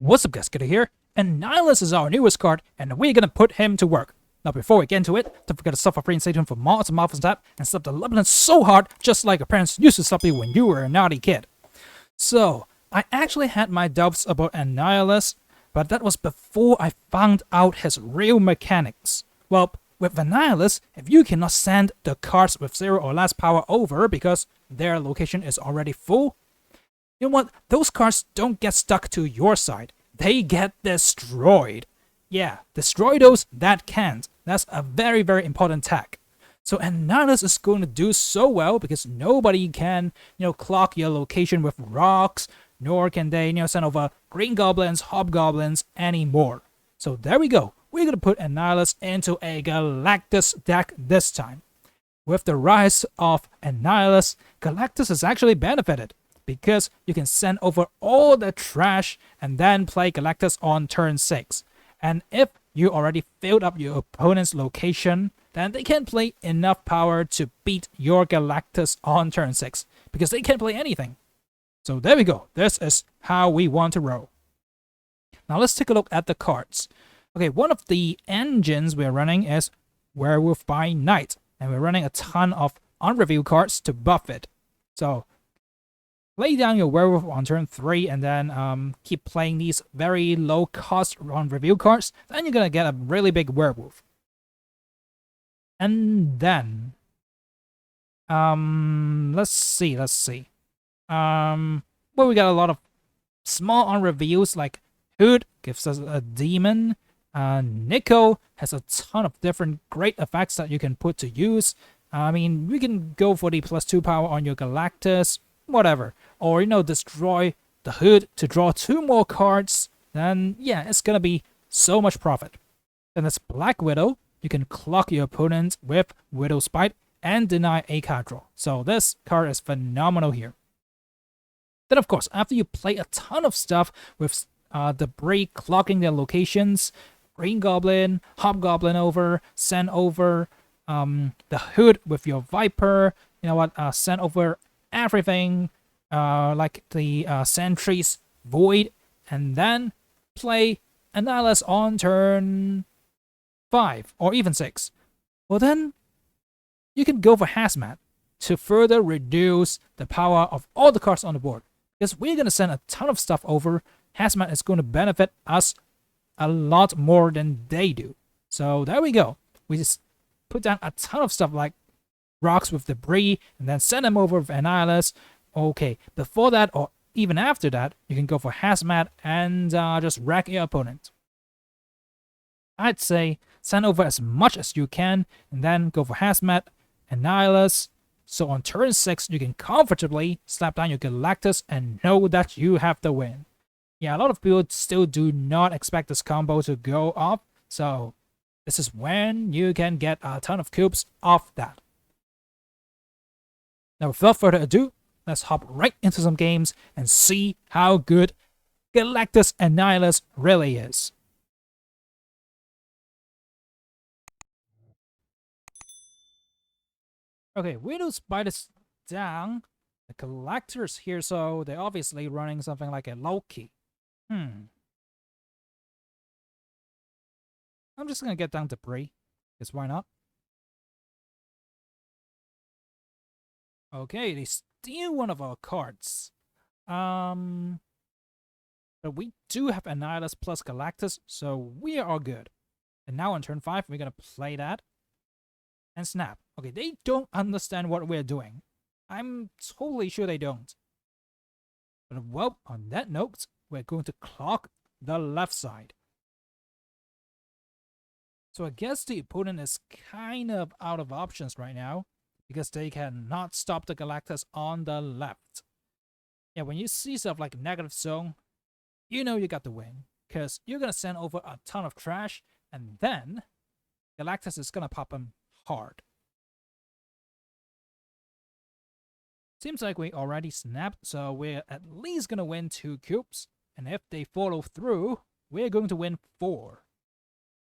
What's up guys, Galactus here, and Annihilus is our newest card, and we're gonna put him to work. Now before we get into it, don't forget to sub for free and stay tuned for mods and Marvel's Tap, and slap the Lebanon so hard, just like your parents used to slap you when you were a naughty kid. So, I actually had my doubts about Annihilus, but that was before I found out his real mechanics. Well, with Annihilus, if you cannot send the cards with 0 or less power over because their location is already full, you know what? Those cards don't get stuck to your side. They get destroyed. Yeah, destroy those that can't. That's a very, very important tag. So Annihilus is going to do so well because nobody can, clock your location with rocks, nor can they, send over green goblins, hobgoblins anymore. So there we go. We're going to put Annihilus into a Galactus deck this time. With the rise of Annihilus, Galactus has actually benefited, because you can send over all the trash and then play Galactus on turn 6. And if you already filled up your opponent's location, then they can't play enough power to beat your Galactus on turn 6, because they can't play anything. So there we go. This is how we want to roll. Now let's take a look at the cards. Okay, one of the engines we're running is Werewolf by Night, and we're running a ton of unrevealed cards to buff it. So lay down your werewolf on turn 3 and then keep playing these very low cost unrevealed cards, then you're gonna get a really big werewolf. And then let's see. Well, we got a lot of small unreveals, like Hood gives us a demon. Nico has a ton of different great effects that you can put to use. I mean, we can go for the +2 power on your Galactus, whatever, or destroy the Hood to draw 2 more cards. Then yeah, it's gonna be so much profit. Then there's Black Widow. You can clock your opponent with Widow's Bite and deny a card draw. So this card is phenomenal here. Then of course, after you play a ton of stuff with debris clocking their locations, Green Goblin, Hobgoblin over, send over the Hood with your Viper, send over everything, like the Sentry's Void, and then play Annihilus on turn 5 or even 6. Well, then you can go for Hazmat to further reduce the power of all the cards on the board, because we're going to send a ton of stuff over. Hazmat is going to benefit us a lot more than they do. So there we go. We just put down a ton of stuff like rocks with debris and then send them over with Annihilus. Okay, before that or even after that, you can go for Hazmat and just wreck your opponent. I'd say send over as much as you can and then go for Hazmat, Annihilus. So on turn 6, you can comfortably slap down your Galactus and know that you have the win. Yeah, a lot of people still do not expect this combo to go off, so this is when you can get a ton of cubes off that. Now without further ado, let's hop right into some games and see how good Galactus Annihilus really is. Okay, Widow's Bite is down. The Galactor's here, so they're obviously running something like a Loki. I'm just gonna get down debris, because why not? Okay, they steal one of our cards. But we do have Annihilus plus Galactus, so we are all good. And now on turn 5, we're gonna play that and snap. Okay, they don't understand what we're doing. I'm totally sure they don't. But well, on that note, we're going to clock the left side. So I guess the opponent is kind of out of options right now, because they cannot stop the Galactus on the left. Yeah, when you see stuff like negative zone, you know you got the win, because you're going to send over a ton of trash, and then Galactus is going to pop them hard. Seems like we already snapped, so we're at least going to win 2 cubes, and if they follow through, we're going to win 4.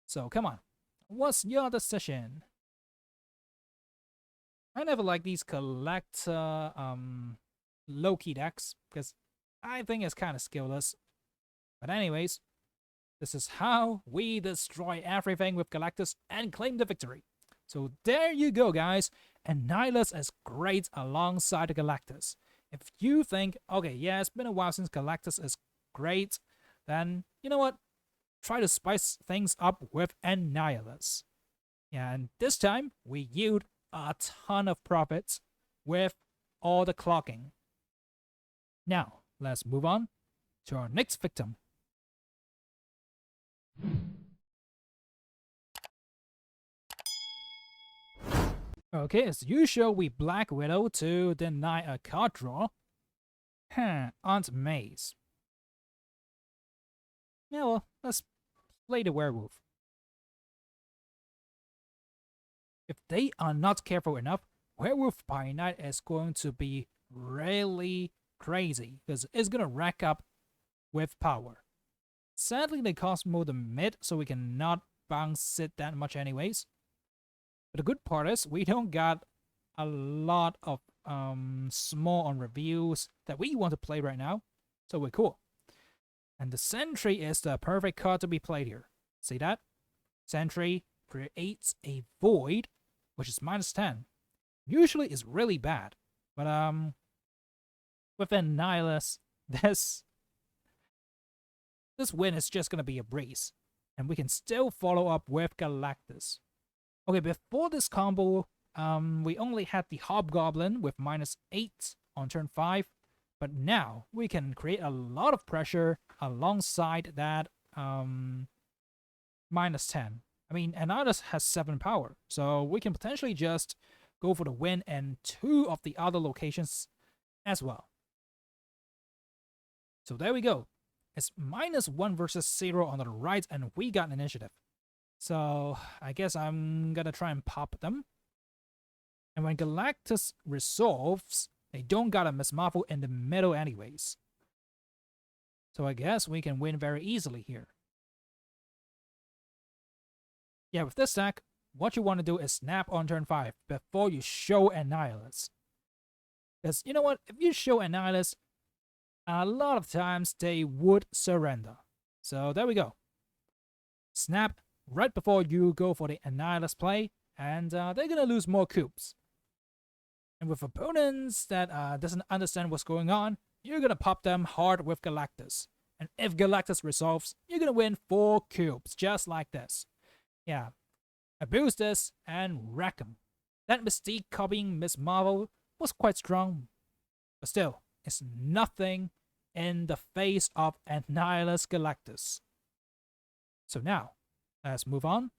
So come on, what's your decision? I never like these collector low-key decks, because I think it's kind of skillless. But anyways, this is how we destroy everything with Galactus and claim the victory. So there you go, guys. Annihilus is great alongside Galactus. If you think, okay, yeah, it's been a while since Galactus is great, then you know what? Try to spice things up with Annihilus. Yeah, and this time we yield a ton of profits with all the clocking. Now, let's move on to our next victim. Okay, as usual, we Black Widow to deny a card draw. Aunt May's. Yeah, well, let's play the werewolf. If they are not careful enough, Werewolf by Night is going to be really crazy because it's going to rack up with power. Sadly, they cost more than mid, so we cannot bounce it that much anyways. But the good part is we don't got a lot of small on reviews that we want to play right now, so we're cool. And the Sentry is the perfect card to be played here. See that? Sentry creates a void, which is -10. Usually is really bad, but with Annihilus, this win is just gonna be a breeze, and we can still follow up with Galactus. Okay, before this combo, we only had the Hobgoblin with -8 on turn 5, but now we can create a lot of pressure alongside that -10. I mean, Annihilus has 7 power, so we can potentially just go for the win in 2 of the other locations as well. So there we go. It's -1 versus 0 on the right, and we got an initiative. So I guess I'm gonna try and pop them. And when Galactus resolves, they don't got a Miss Marvel in the middle anyways. So I guess we can win very easily here. Yeah, with this deck, what you want to do is snap on turn 5 before you show Annihilus. Because you know what? If you show Annihilus, a lot of times they would surrender. So there we go. Snap right before you go for the Annihilus play, and they're gonna lose more cubes. And with opponents that doesn't understand what's going on, you're gonna pop them hard with Galactus. And if Galactus resolves, you're gonna win 4 cubes, just like this. Yeah, abuse this and wreck them. That Mystique copying Miss Marvel was quite strong, but still, it's nothing in the face of Annihilus Galactus. So now, let's move on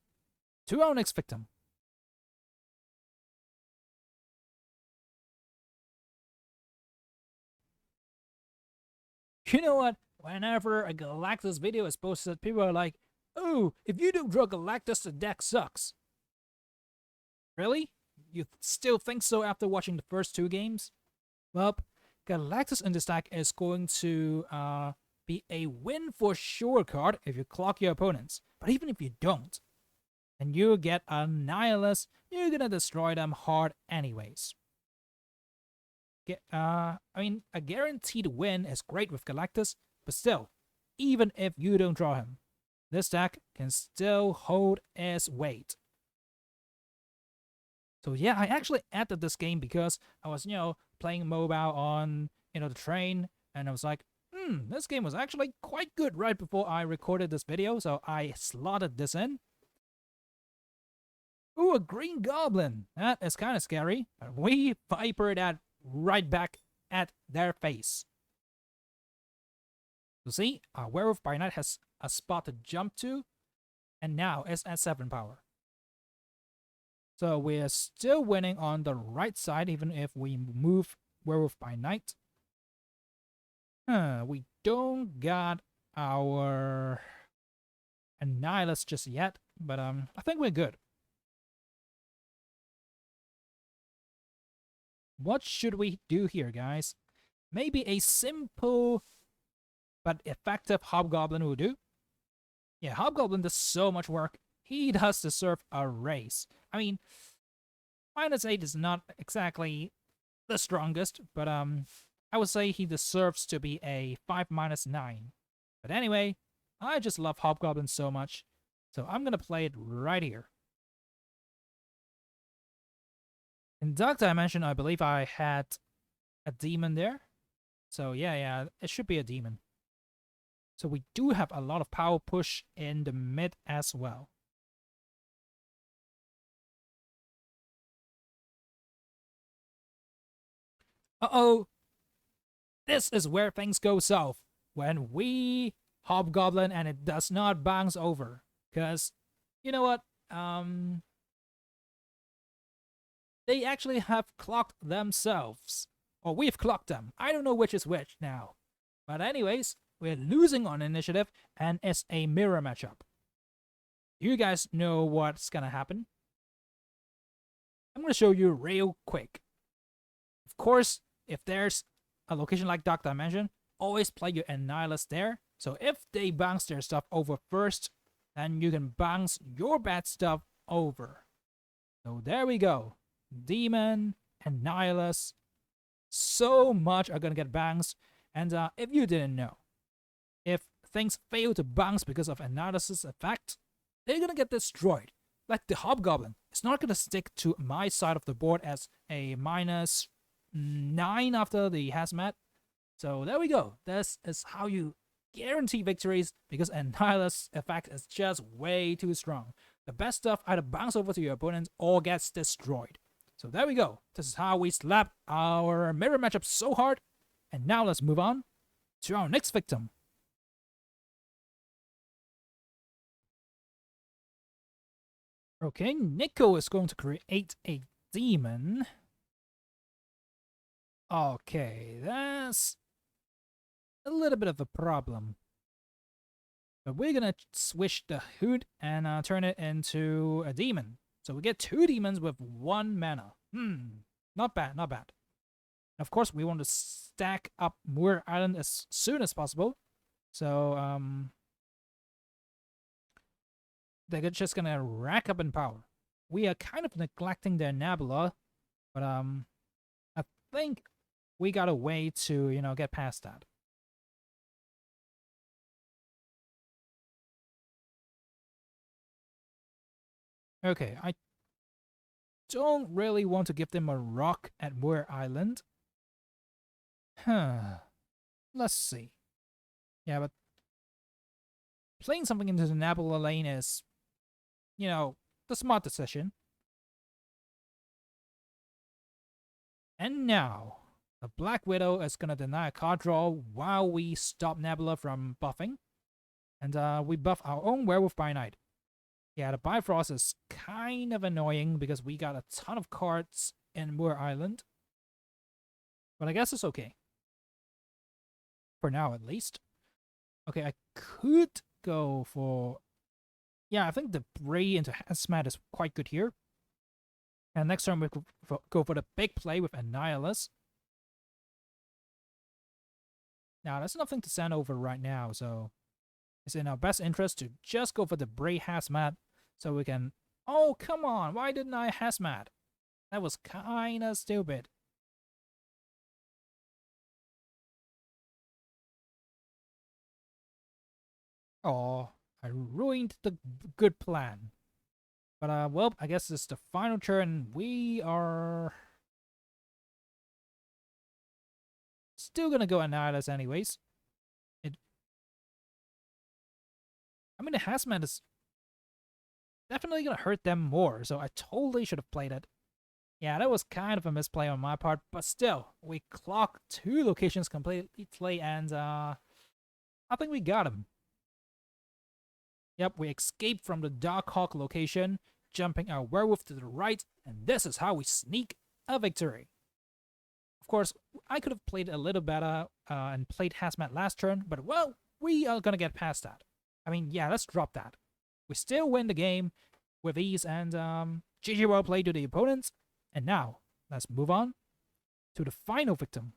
to our next victim. You know what? Whenever a Galactus video is posted, people are like, oh, if you don't draw Galactus, the deck sucks. Really? You still think so after watching the first 2 games? Well, Galactus in this deck is going to be a win for sure card if you clock your opponents. But even if you don't, and you get Annihilus, you're gonna destroy them hard anyways. I mean, a guaranteed win is great with Galactus, but still, even if you don't draw him, this deck can still hold its weight. So yeah, I actually added this game because I was, playing mobile on, the train, and I was like, this game was actually quite good right before I recorded this video, so I slotted this in. Ooh, a green goblin! That is kind of scary, but we viper that right back at their face. So see, our Werewolf by Night has a spot to jump to, and now it's at 7 power. So we're still winning on the right side, even if we move Werewolf by Night. We don't got our Annihilus just yet, but I think we're good. What should we do here, guys? Maybe a simple but effective Hobgoblin will do. Yeah, Hobgoblin does so much work. He does deserve a raise. I mean, -8 is not exactly the strongest, but I would say he deserves to be a 5-9. But anyway, I just love Hobgoblin so much, so I'm gonna play it right here. In Dark Dimension, I believe I had a demon there. So yeah, it should be a demon. So we do have a lot of power push in the mid as well. Uh-oh! This is where things go south. When we Hobgoblin and it does not bounce over. Because, you know what? They actually have clocked themselves. Or we've clocked them. I don't know which is which now. But anyways, we're losing on initiative and it's a mirror matchup. You guys know what's gonna happen? I'm gonna show you real quick. Of course, if there's a location like Dark Dimension, always play your Annihilus there. So if they bounce their stuff over first, then you can bounce your bad stuff over. So there we go. Demon, Annihilus, so much are gonna get bounced. And if you didn't know, if things fail to bounce because of Annihilus' effect, they're gonna get destroyed. Like the Hobgoblin, it's not gonna stick to my side of the board as a -9 after the hazmat. So there we go. This is how you guarantee victories because Annihilus effect is just way too strong. The best stuff either bounce over to your opponent or gets destroyed. So there we go. This is how we slap our mirror matchup so hard. And now let's move on to our next victim. Okay, Nico is going to create a demon. Okay, that's a little bit of a problem. But we're gonna switch the hood and turn it into a demon. So we get 2 demons with 1 mana. Not bad, not bad. Of course, we want to stack up Moor Island as soon as possible. So, they're just gonna rack up in power. We are kind of neglecting their Nebula, but I think we got a way to, get past that. Okay, I don't really want to give them a rock at Moor Island. Let's see. Yeah, but playing something into the Nebula lane is, the smart decision. And now, the Black Widow is gonna deny a card draw while we stop Nebula from buffing. And we buff our own Werewolf by Night. Yeah, the Bifrost is kind of annoying because we got a ton of cards in Moor Island. But I guess it's okay. For now, at least. Okay, I could go for... Yeah, I think the Bray into Hazmat is quite good here. And next turn we could go for the big play with Annihilus. Now, there's nothing to send over right now, so... It's in our best interest to just go for the Bray Hazmat so we can... Oh, come on! Why didn't I Hazmat? That was kinda stupid. Oh, I ruined the good plan. But, well, I guess it's the final turn. We are... still gonna go Annihilus anyways. I mean, the Hazmat is definitely gonna hurt them more, so I totally should have played it. Yeah, that was kind of a misplay on my part, but still, we clocked 2 locations completely, and I think we got him. Yep, we escaped from the Darkhawk location, jumping our Werewolf to the right, and this is how we sneak a victory. Of course, I could have played a little better and played Hazmat last turn, but well, we are gonna get past that. I mean, yeah, let's drop that. We still win the game with ease, and GG well played to the opponents. And now, let's move on to the final victim.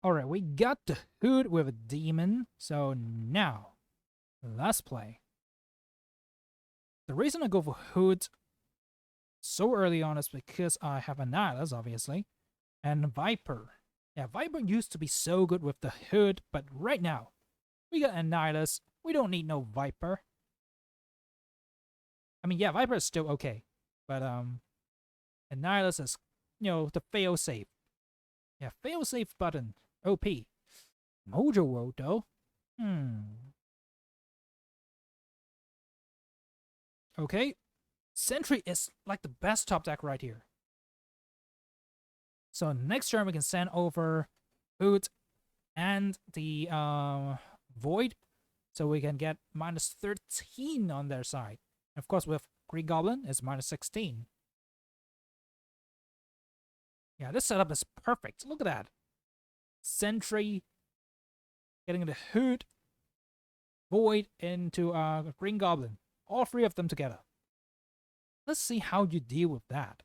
Alright, we got the Hood with a demon, so now, let's play. The reason I go for Hood so early on is because I have Annihilus, obviously, and Viper. Yeah, Viper used to be so good with the Hood, but right now, we got Annihilus. We don't need no Viper. I mean, yeah, Viper is still okay, but Annihilus is, the fail-safe. Yeah, fail-safe button. OP. Mojo World, though. Okay. Sentry is like the best top deck right here. So next turn we can send over Hood and the Void. So we can get minus 13 on their side. And of course with Green Goblin it's minus 16. Yeah, this setup is perfect. Look at that. Sentry getting the Hood, Void into Green Goblin. All three of them together. Let's see how you deal with that.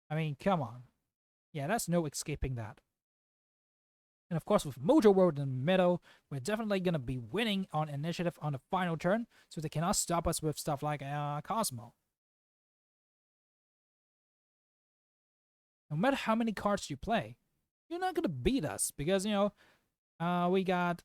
I mean, come on. Yeah, that's no escaping that. And of course, with Mojo World in the middle, we're definitely going to be winning on initiative on the final turn, so they cannot stop us with stuff like Cosmo. No matter how many cards you play, you're not going to beat us, because, we got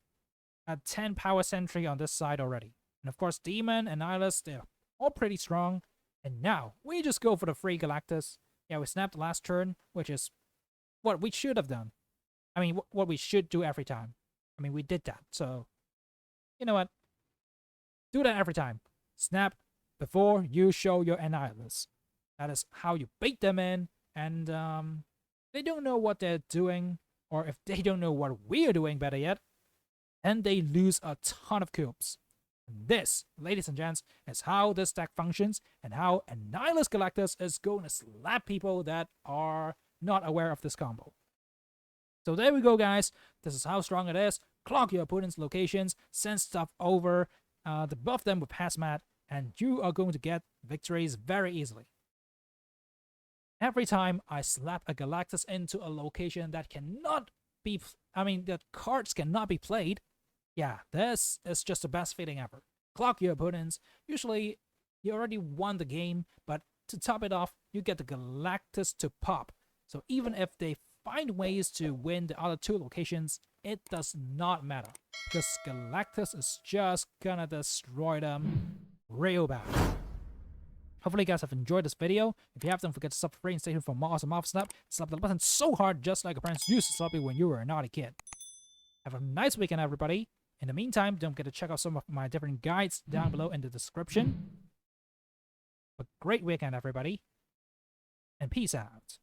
a 10 power sentry on this side already. And of course, Demon and Annihilus, they're all pretty strong. And now, we just go for the free Galactus. Yeah, we snapped the last turn, which is what we should have done. I mean, what we should do every time. I mean, we did that, so... You know what? Do that every time. Snap before you show your Annihilus. That is how you bait them in, and they don't know what they're doing, or if they don't know what we're doing, better yet, and they lose a ton of cubes. And this, ladies and gents, is how this deck functions, and how Annihilus Galactus is going to slap people that are not aware of this combo. So there we go, guys. This is how strong it is. Clock your opponent's locations, send stuff over, debuff them with Hazmat, and you are going to get victories very easily. Every time I slap a Galactus into a location that cannot be, that cards cannot be played, yeah, this is just the best feeling ever. Clock your opponents. Usually, you already won the game, but to top it off, you get the Galactus to pop. So even if they find ways to win the other two locations, it does not matter, because Galactus is just gonna destroy them real bad. Hopefully you guys have enjoyed this video. If you have, don't forget to subscribe and stay tuned for more awesome Alpha Snap. Slap the button so hard, just like your parents used to slap you when you were a naughty kid. Have a nice weekend, everybody. In the meantime, don't forget to check out some of my different guides down below in the description. A great weekend, everybody. And peace out.